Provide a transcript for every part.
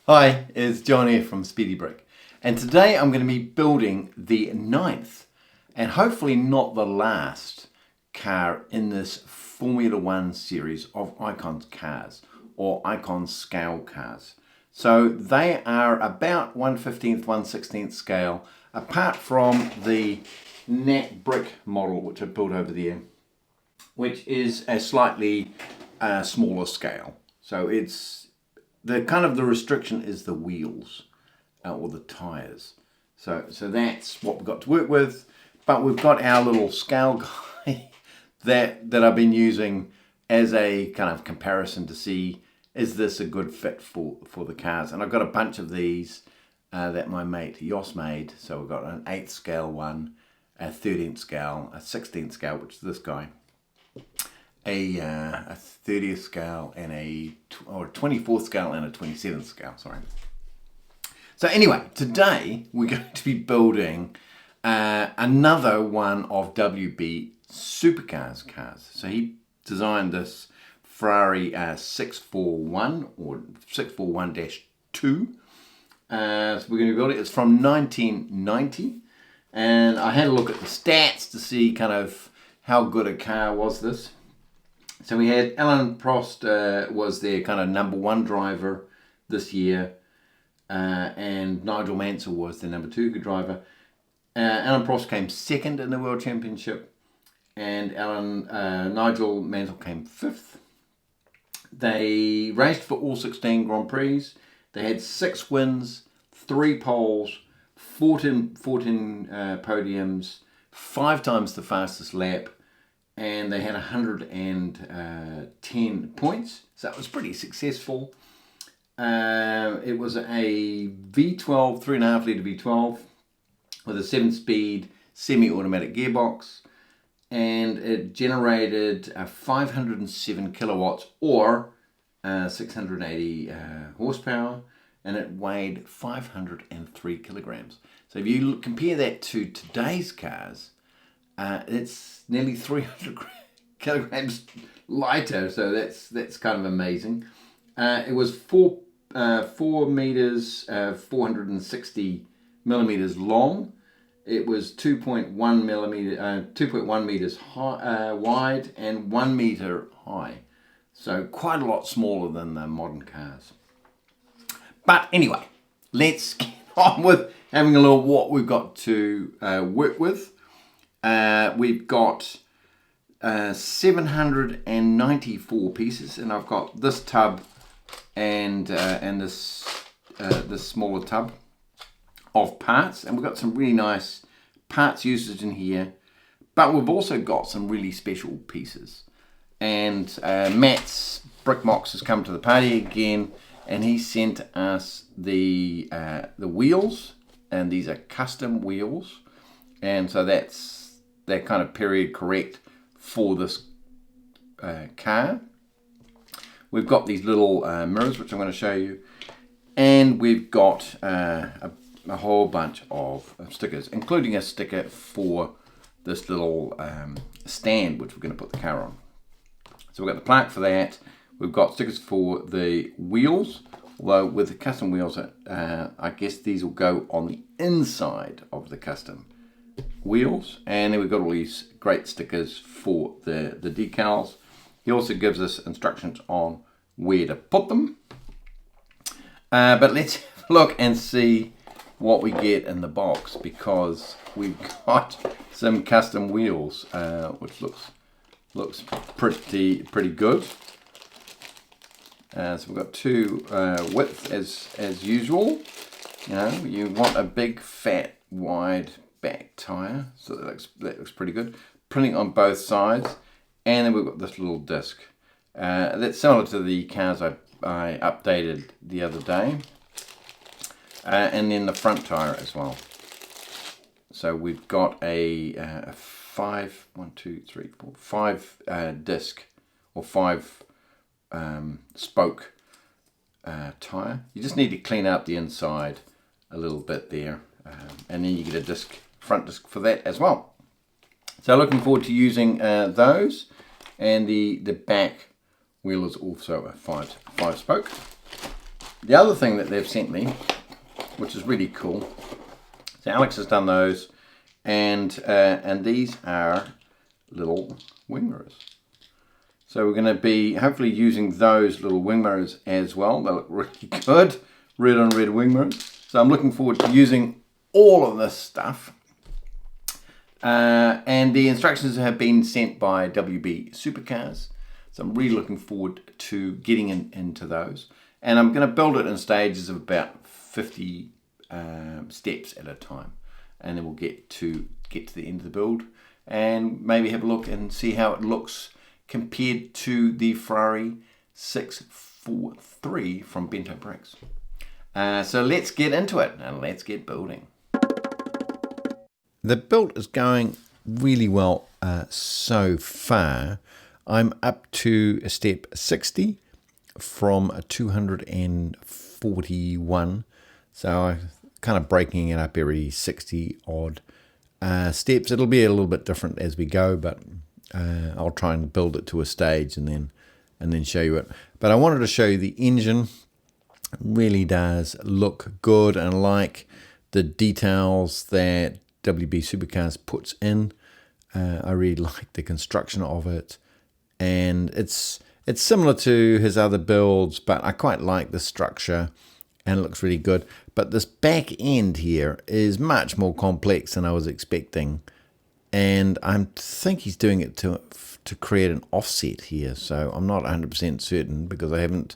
Hi, it's John here from Speedy Brick, and today I'm going to be building the 9th and hopefully not the last car in this Formula One series of Icons cars or Icon scale cars. So they are about 1/15th, 1/16th scale, apart from the Gnat.Bricks model which I built over there, which is a slightly smaller scale. So it's the restriction is the wheels or the tires. So that's what we've got to work with. But we've got our little scale guy that I've been using as a kind of comparison to see, is this a good fit for the cars. And I've got a bunch of these that my mate Jos made. So we've got an 8th scale one, a 13th scale, a 16th scale, which is this guy, a 30th scale, and a 24th scale and a 27th scale, sorry. So anyway, today we're going to be building another one of WB Supercars cars. So he designed this Ferrari 641 or 641-2. So we're going to build it. It's from 1990. And I had a look at the stats to see kind of how good a car was this. So we had Alain Prost was their kind of #1 driver this year, and Nigel Mansell was their #2 driver. Alain Prost came 2nd in the World Championship, and Nigel Mansell came 5th. They raced for all 16 Grand Prix. They had 6 wins, 3 poles, 14 podiums, 5 times the fastest lap, and they had 110 points, so that was pretty successful. It was a V12, 3.5 litre V12 with a 7-speed semi-automatic gearbox, and it generated 507 kilowatts or 680 horsepower, and it weighed 503 kilograms. So if you compare that to today's cars, it's nearly 300 kilograms lighter, so that's kind of amazing. It was 4 meters, 460 millimeters long. It was 2.1 meters high, wide, and 1 meter high. So quite a lot smaller than the modern cars. But anyway, let's get on with having a look at what we've got to work with. We've got 794 pieces, and I've got this tub and this smaller tub of parts, and we've got some really nice parts usage in here, but we've also got some really special pieces. And Matt's Brick Mox has come to the party again, and he sent us the wheels, and these are custom wheels, and so they're kind of period correct for this car. We've got these little mirrors, which I'm going to show you, and we've got a whole bunch of stickers, including a sticker for this little stand which we're going to put the car on. So we've got the plaque for that. We've got stickers for the wheels, although with the custom wheels, I guess these will go on the inside of the custom wheels. And then we've got all these great stickers for the decals. He also gives us instructions on where to put them. But let's have a look and see what we get in the box, because we've got some custom wheels, which looks pretty good. So we've got 2 width as usual. You know, you want a big, fat, wide back tire, so that looks pretty good. Printing on both sides, and then we've got this little disc. That's similar to the cars I updated the other day. And then the front tire as well. So we've got a 5 disc or 5 spoke tire. You just need to clean out the inside a little bit there, and then you get a front disc for that as well. So looking forward to using those. And the back wheel is also a 5 spoke. The other thing that they've sent me, which is really cool, so Alex has done those, and these are little wing mirrors. So we're going to be hopefully using those little wing mirrors as well. They look really good, red on red wing mirrors. So I'm looking forward to using all of this stuff. And the instructions have been sent by WB Supercars. So I'm really looking forward to getting into those. And I'm going to build it in stages of about 50 steps at a time. And then we'll get to the end of the build and maybe have a look and see how it looks compared to the Ferrari 643 from BentoBricks. So let's get into it and let's get building. The build is going really well so far. I'm up to step 60 from 241. So I'm kind of breaking it up every 60 odd steps. It'll be a little bit different as we go, but I'll try and build it to a stage and then show you it. But I wanted to show you the engine. It really does look good, and I like the details that WB Supercars puts in. I really like the construction of it, and it's similar to his other builds, but I quite like the structure and it looks really good. But this back end here is much more complex than I was expecting, and I think he's doing it to create an offset here. So I'm not 100% certain because I haven't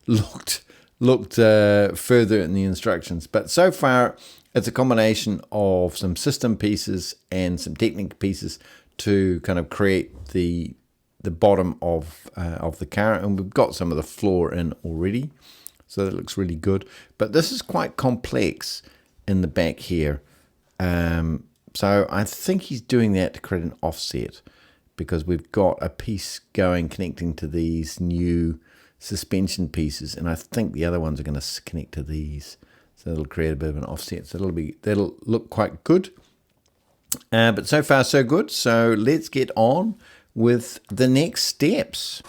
looked further in the instructions. But so far it's a combination of some system pieces and some technical pieces to kind of create the bottom of the car, and we've got some of the floor in already, so that looks really good. But this is quite complex in the back here, so I think he's doing that to create an offset, because we've got a piece going connecting to these new suspension pieces, and I think the other ones are going to connect to these, so it'll create a bit of an offset. So that'll look quite good. But so far so good. So let's get on with the next steps.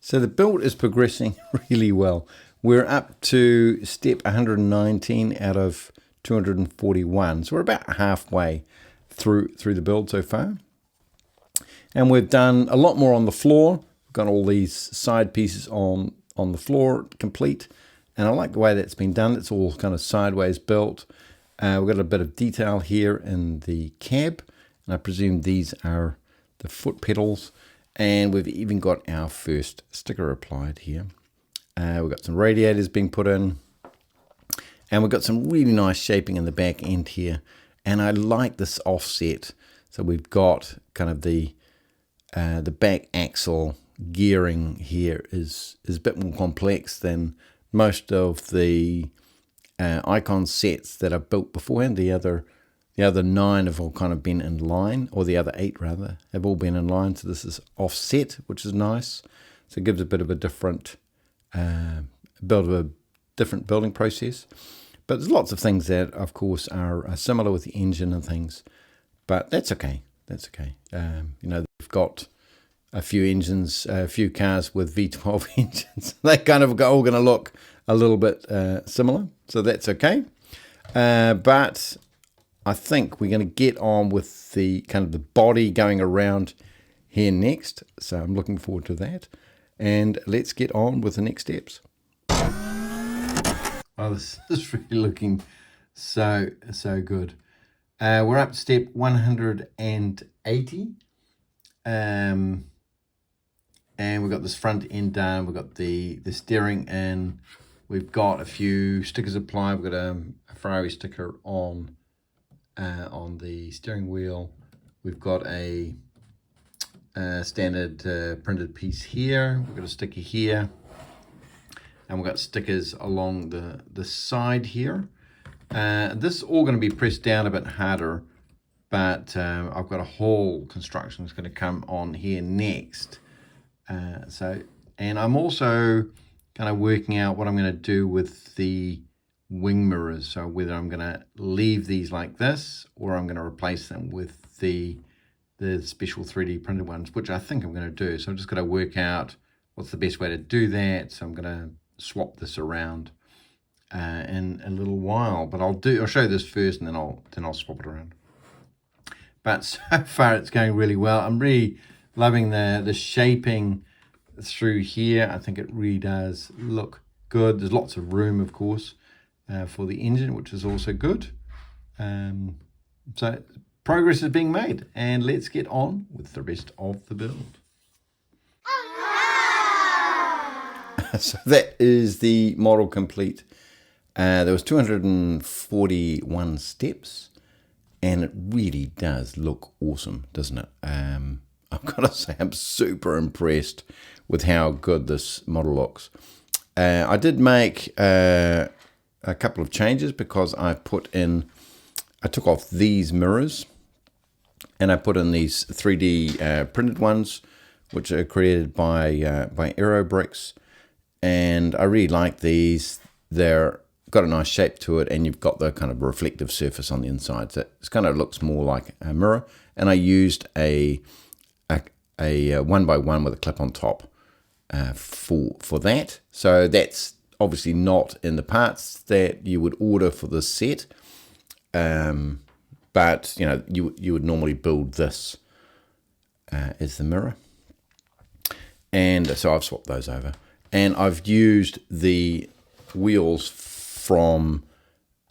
So the build is progressing really well. We're up to step 119 out of 241. So we're about halfway through the build so far. And we've done a lot more on the floor. We've got all these side pieces on the floor complete. And I like the way that's been done. It's all kind of sideways built. We've got a bit of detail here in the cab. And I presume these are the foot pedals. And we've even got our first sticker applied here. We've got some radiators being put in. And we've got some really nice shaping in the back end here. And I like this offset. So we've got kind of the back axle gearing here is a bit more complex than most of the icon sets that I've built beforehand. The other 9 have all kind of been in line, or the other 8 rather, have all been in line. So this is offset, which is nice. So it gives a bit of a different building process. But there's lots of things that, of course, are similar with the engine and things. But that's okay. That's okay. We've got a few cars with V12 engines. They kind of all going to look a little bit similar. So that's okay. But I think we're going to get on with the kind of the body going around here next. So I'm looking forward to that. And let's get on with the next steps. Oh, this is really looking so good. We're up to step 180. And we've got this front end done. We've got the steering in. We've got a few stickers applied. We've got a Ferrari sticker on the steering wheel. We've got a standard printed piece here. We've got a sticker here. And we've got stickers along the side here. This is all going to be pressed down a bit harder, but I've got a whole construction that's going to come on here next. And I'm also kind of working out what I'm going to do with the wing mirrors. So whether I'm going to leave these like this, or I'm going to replace them with the special 3D printed ones, which I think I'm going to do. So I'm just going to work out what's the best way to do that. So I'm going to swap this around in a little while, but I'll show you this first, and then I'll swap it around. But so far it's going really well. I'm really loving the shaping through here. I think it really does look good. There's lots of room, of course, for the engine, which is also good. So progress is being made, and let's get on with the rest of the build. So that is the model complete. There was 241 steps, and it really does look awesome, doesn't it? I've got to say, I'm super impressed with how good this model looks. I did make a couple of changes, because I took off these mirrors, and I put in these 3D printed ones, which are created by WB, and I really like these. They're got a nice shape to it, and you've got the kind of reflective surface on the inside, so it kind of looks more like a mirror. And I used a 1x1 with a clip on top for that. So that's obviously not in the parts that you would order for this set, but you know, you would normally build this as the mirror. And so I've swapped those over, and I've used the wheels from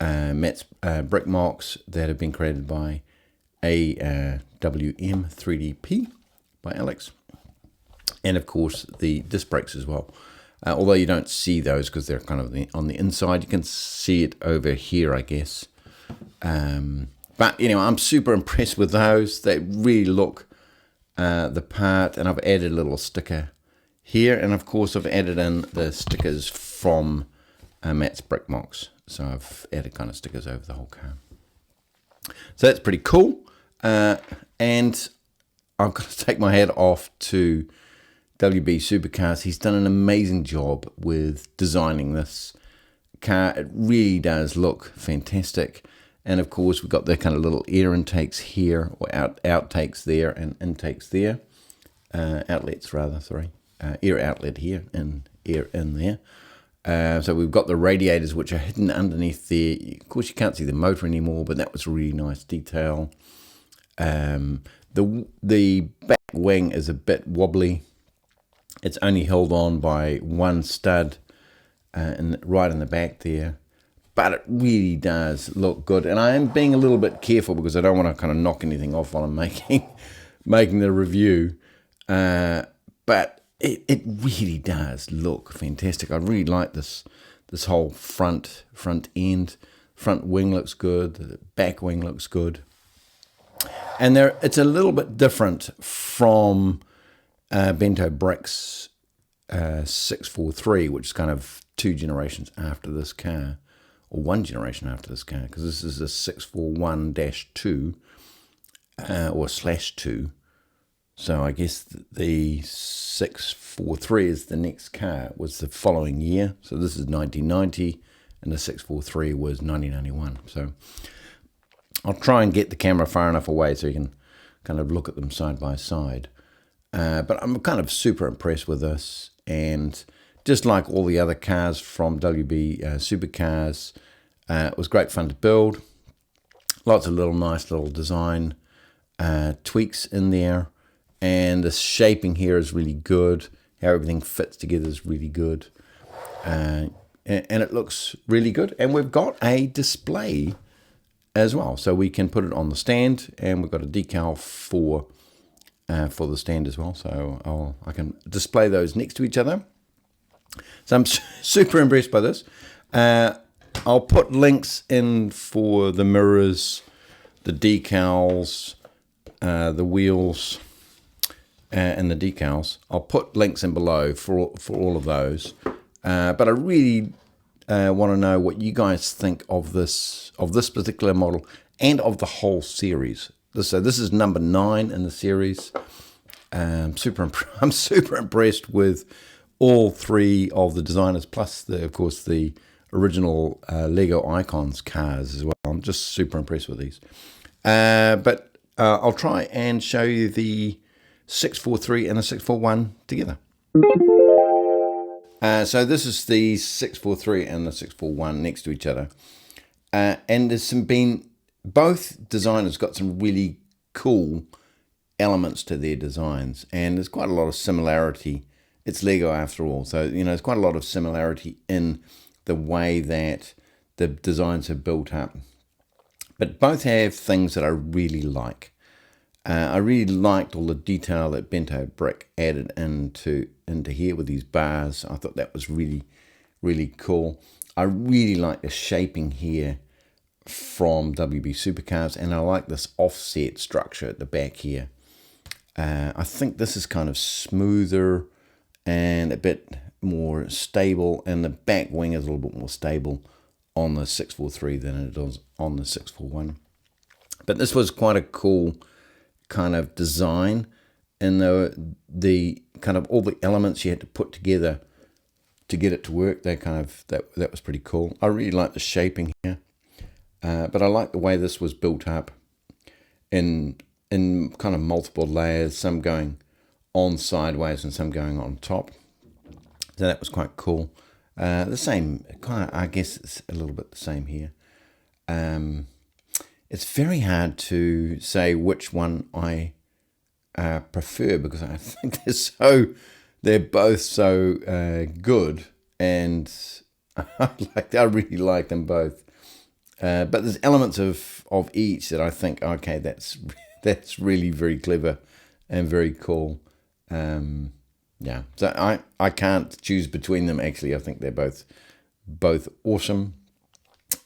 Matt's brick MOCs that have been created by WM3DP by Alex, and of course the disc brakes as well. Although you don't see those because they're kind of on the inside, you can see it over here, I guess. But anyway, I'm super impressed with those. They really look the part, and I've added a little sticker here, and of course I've added in the stickers from Matt's brick MOCs. So I've added kind of stickers over the whole car. So that's pretty cool. And I've got to take my hat off to WB Supercars. He's done an amazing job with designing this car. It really does look fantastic. And of course we've got the kind of little air intakes here, or outtakes there, and intakes there. Outlets rather, sorry. Air outlet here and air in there. So we've got the radiators, which are hidden underneath there. Of course, you can't see the motor anymore, but that was a really nice detail. The back wing is a bit wobbly. It's only held on by one stud right in the back there, but it really does look good. And I am being a little bit careful, because I don't want to kind of knock anything off while I'm making the review. But it really does look fantastic. I really like this whole front end. Front wing looks good. The back wing looks good. And it's a little bit different from BentoBricks 643, which is kind of 2 generations after this car, or 1 generation after this car, because this is a 641-2 or /2. So I guess the 643 is the next car. It was the following year. So this is 1990, and the 643 was 1991. So I'll try and get the camera far enough away so you can kind of look at them side by side. But I'm kind of super impressed with this. And just like all the other cars from WB Supercars, it was great fun to build. Lots of nice little design tweaks in there. And the shaping here is really good. How everything fits together is really good. And it looks really good. And we've got a display as well. So we can put it on the stand, and we've got a decal for the stand as well. So I can display those next to each other. So I'm super impressed by this. I'll put links in for the mirrors, the decals, the wheels, and the decals. I'll put links in below for all of those. But I really want to know what you guys think of this particular model and of the whole series. So this is number 9 in the series. I'm super impressed with all 3 of the designers, plus of course the original Lego Icons cars as well. I'm just super impressed with these. But I'll try and show you the 643 and the 641 together. So this is the 643 and the 641 next to each other. And there's both designers got some really cool elements to their designs, and there's quite a lot of similarity. It's Lego after all, so there's quite a lot of similarity in the way that the designs are built up. But both have things that I really like. I really liked all the detail that BentoBricks added into here with these bars. I thought that was really, really cool. I really like the shaping here from WB Supercars, and I like this offset structure at the back here. I think this is kind of smoother and a bit more stable, and the back wing is a little bit more stable on the 643 than it is on the 641. But this was quite a cool kind of design, and the kind of all the elements you had to put together to get it to work. That was pretty cool. I really like the shaping here, but I like the way this was built up in kind of multiple layers, some going on sideways and some going on top. So that was quite cool. The same kind of, I guess it's a little bit the same here. It's very hard to say which one I prefer, because I think they're both so good, and I really like them both. But there's elements of each that I think, okay, that's really very clever and very cool. Yeah, so I can't choose between them. Actually, I think they're both awesome,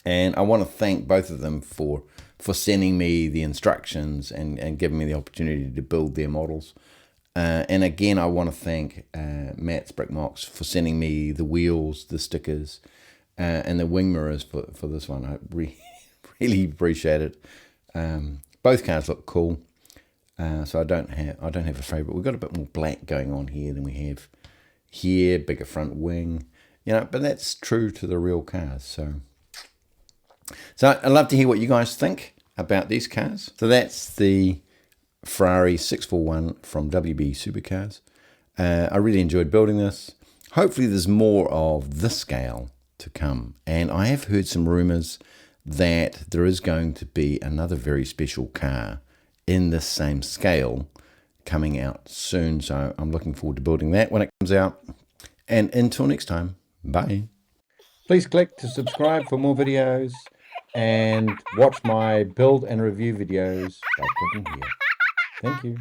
and I want to thank both of them for sending me the instructions and giving me the opportunity to build their models. And again, I want to thank Matt's Brick MOCs for sending me the wheels, the stickers, and the wing mirrors for this one. I really appreciate it. Both cars look cool. So I don't have a favorite. We've got a bit more black going on here than we have here, bigger front wing, but that's true to the real cars. So I'd love to hear what you guys think about these cars. So that's the Ferrari 641 from WB Supercars. I really enjoyed building this. Hopefully there's more of this scale to come. And I have heard some rumors that there is going to be another very special car in this same scale coming out soon. So I'm looking forward to building that when it comes out. And until next time, bye. Please click to subscribe for more videos, and watch my build and review videos by clicking here. Thank you.